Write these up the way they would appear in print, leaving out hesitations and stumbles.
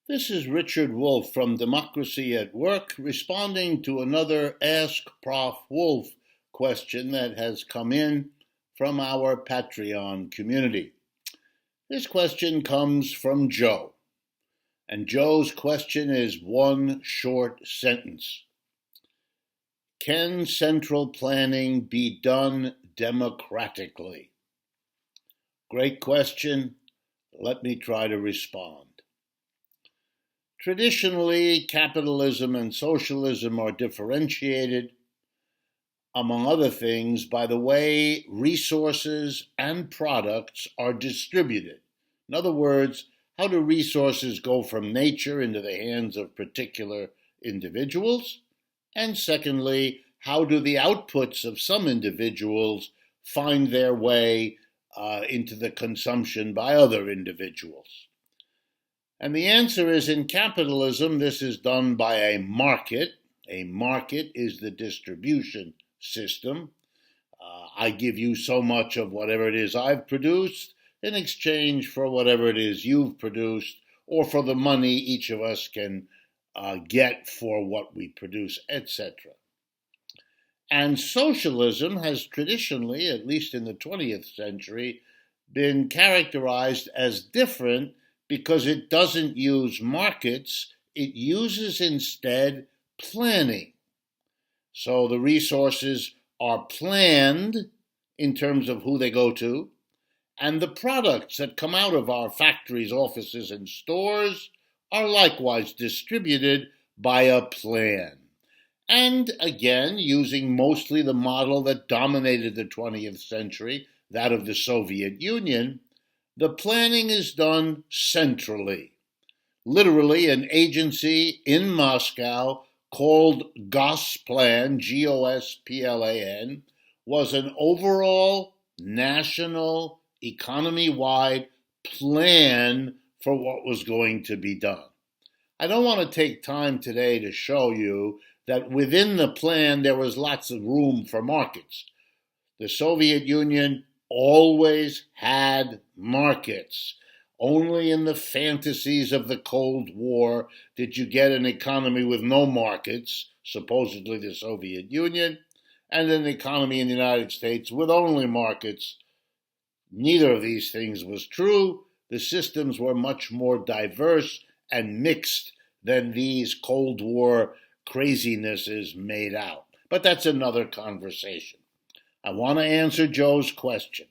This is Richard Wolff from Democracy at Work, responding to another Ask Prof Wolff question that has come in from our Patreon community. This question comes from Joe, and Joe's question is one short sentence. Can central planning be done democratically? Great question. Let me try to respond. Traditionally, capitalism and socialism are differentiated, among other things, by the way resources and products are distributed. In other words, how do resources go from nature into the hands of particular individuals? And secondly, how do the outputs of some individuals find their way into the consumption by other individuals? And the answer is, in capitalism, this is done by a market. A market is the distribution system. I give you so much of whatever it is I've produced in exchange for whatever it is you've produced, or for the money each of us can get for what we produce, etc. And socialism has traditionally, at least in the 20th century, been characterized as different because it doesn't use markets, it uses instead planning. So the resources are planned in terms of who they go to, and the products that come out of our factories, offices, and stores are likewise distributed by a plan. And again, using mostly the model that dominated the 20th century, that of the Soviet Union, the planning is done centrally. Literally, an agency in Moscow called Gosplan, G-O-S-P-L-A-N, was an overall national, economy-wide plan for what was going to be done. I don't want to take time today to show you that within the plan there was lots of room for markets. The Soviet Union always had markets. Only in the fantasies of the Cold War did you get an economy with no markets, supposedly the Soviet Union, and an economy in the United States with only markets. Neither of these things was true. The systems were much more diverse and mixed than these Cold War crazinesses made out. But that's another conversation. I want to answer Joe's question.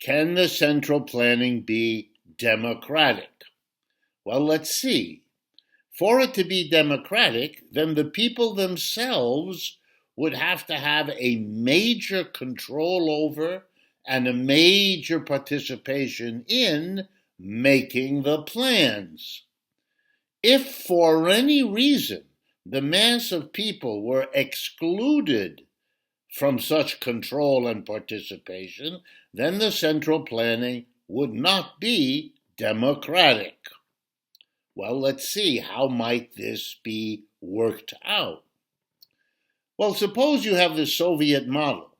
Can the central planning be democratic? Well, let's see. For it to be democratic, then the people themselves would have to have a major control over and a major participation in making the plans. If for any reason the mass of people were excluded from such control and participation, then the central planning would not be democratic. Well, let's see, how might this be worked out? Well, suppose you have the Soviet model,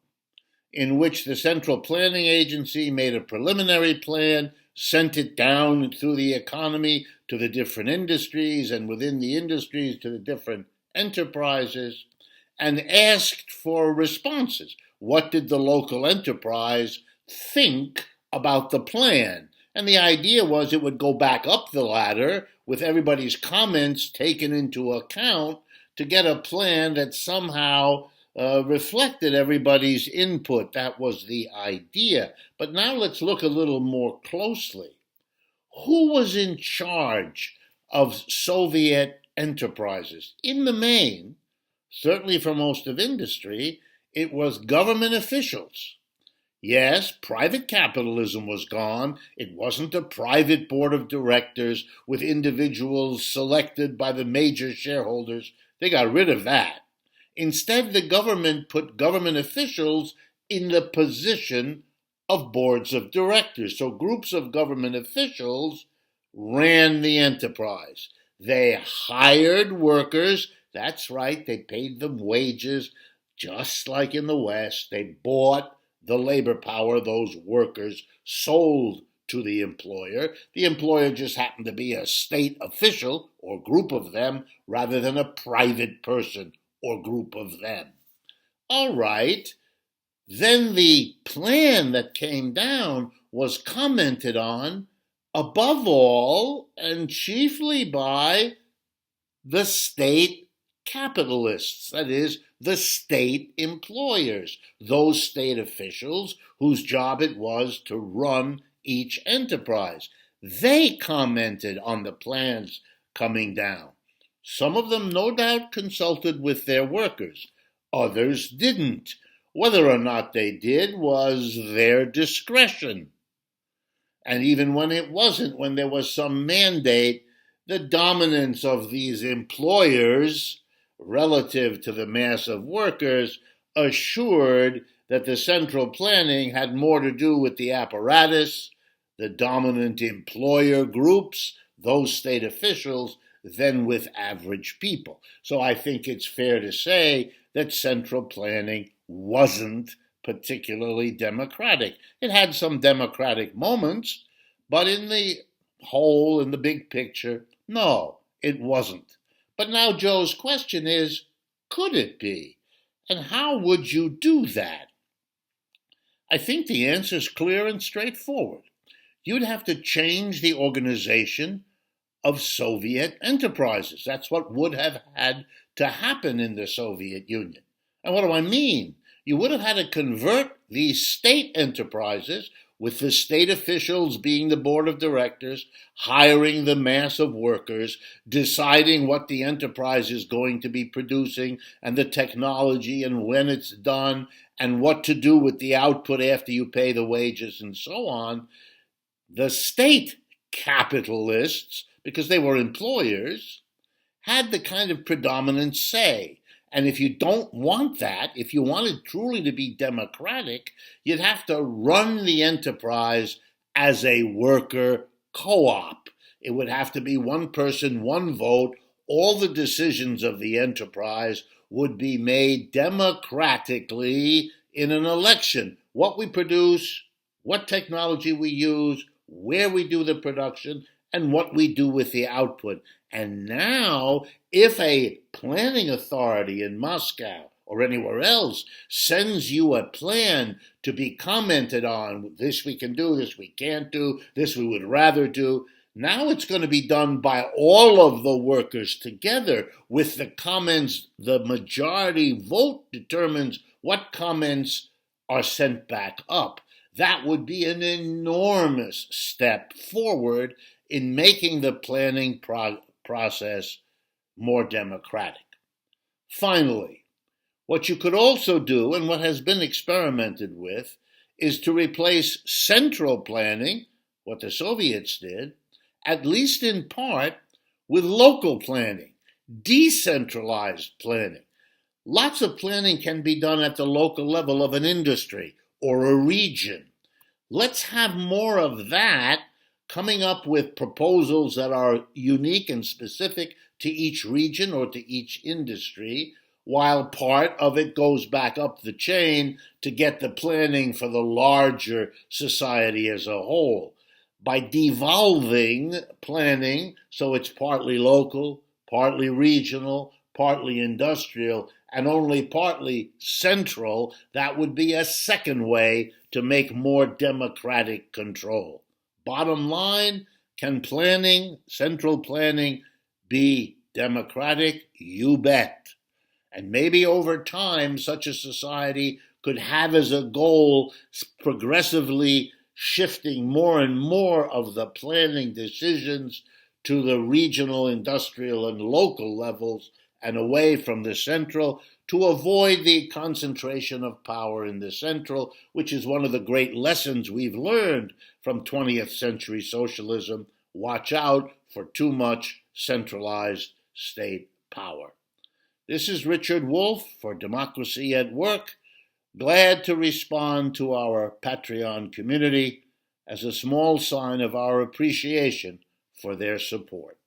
in which the Central Planning Agency made a preliminary plan, sent it down through the economy to the different industries, and within the industries to the different enterprises, and asked for responses. What did the local enterprise think about the plan? And the idea was it would go back up the ladder with everybody's comments taken into account to get a plan that somehow reflected everybody's input. That was the idea. But now let's look a little more closely. Who was in charge of Soviet enterprises? In the main, certainly for most of industry, it was government officials. Yes, private capitalism was gone. It wasn't a private board of directors with individuals selected by the major shareholders. They got rid of that. Instead, the government put government officials in the position of boards of directors. So groups of government officials ran the enterprise. They hired workers. That's right, they paid them wages, just like in the West. They bought the labor power those workers sold to the employer. The employer just happened to be a state official or group of them rather than a private person or group of them. All right. Then the plan that came down was commented on above all and chiefly by the state capitalists, that is, the state employers, those state officials whose job it was to run each enterprise. They commented on the plans coming down. Some of them, no doubt, consulted with their workers. Others didn't. Whether or not they did was their discretion. And even when it wasn't, when there was some mandate, the dominance of these employers relative to the mass of workers assured that the central planning had more to do with the apparatus, the dominant employer groups, those state officials, than with average people. So I think it's fair to say that central planning wasn't particularly democratic. It had some democratic moments, but in the whole, in the big picture, no, it wasn't. But now Joe's question is, could it be? And how would you do that? I think the answer is clear and straightforward. You'd have to change the organization of Soviet enterprises. That's what would have had to happen in the Soviet Union. And what do I mean? You would have had to convert these state enterprises, with the state officials being the board of directors, hiring the mass of workers, deciding what the enterprise is going to be producing and the technology and when it's done and what to do with the output after you pay the wages and so on. The state capitalists, because they were employers, had the kind of predominant say. And if you don't want that, if you want it truly to be democratic, you'd have to run the enterprise as a worker co-op. It would have to be one person, one vote. All the decisions of the enterprise would be made democratically in an election. What we produce, what technology we use, where we do the production, and what we do with the output. And now, if a planning authority in Moscow or anywhere else sends you a plan to be commented on, this we can do, this we can't do, this we would rather do, now it's going to be done by all of the workers together with the comments. The majority vote determines what comments are sent back up. That would be an enormous step forward in making the planning process more democratic. Finally, what you could also do, and what has been experimented with, is to replace central planning, what the Soviets did, at least in part, with local planning, decentralized planning. Lots of planning can be done at the local level of an industry or a region. Let's have more of that, coming up with proposals that are unique and specific to each region or to each industry, while part of it goes back up the chain to get the planning for the larger society as a whole. By devolving planning so it's partly local, partly regional, partly industrial, and only partly central, that would be a second way to make more democratic control. Bottom line, can planning, central planning, be democratic? You bet. And maybe over time, such a society could have as a goal progressively shifting more and more of the planning decisions to the regional, industrial, and local levels and away from the central, to avoid the concentration of power in the central, which is one of the great lessons we've learned from 20th century socialism. Watch out for too much centralized state power. This is Richard Wolff for Democracy at Work, glad to respond to our Patreon community as a small sign of our appreciation for their support.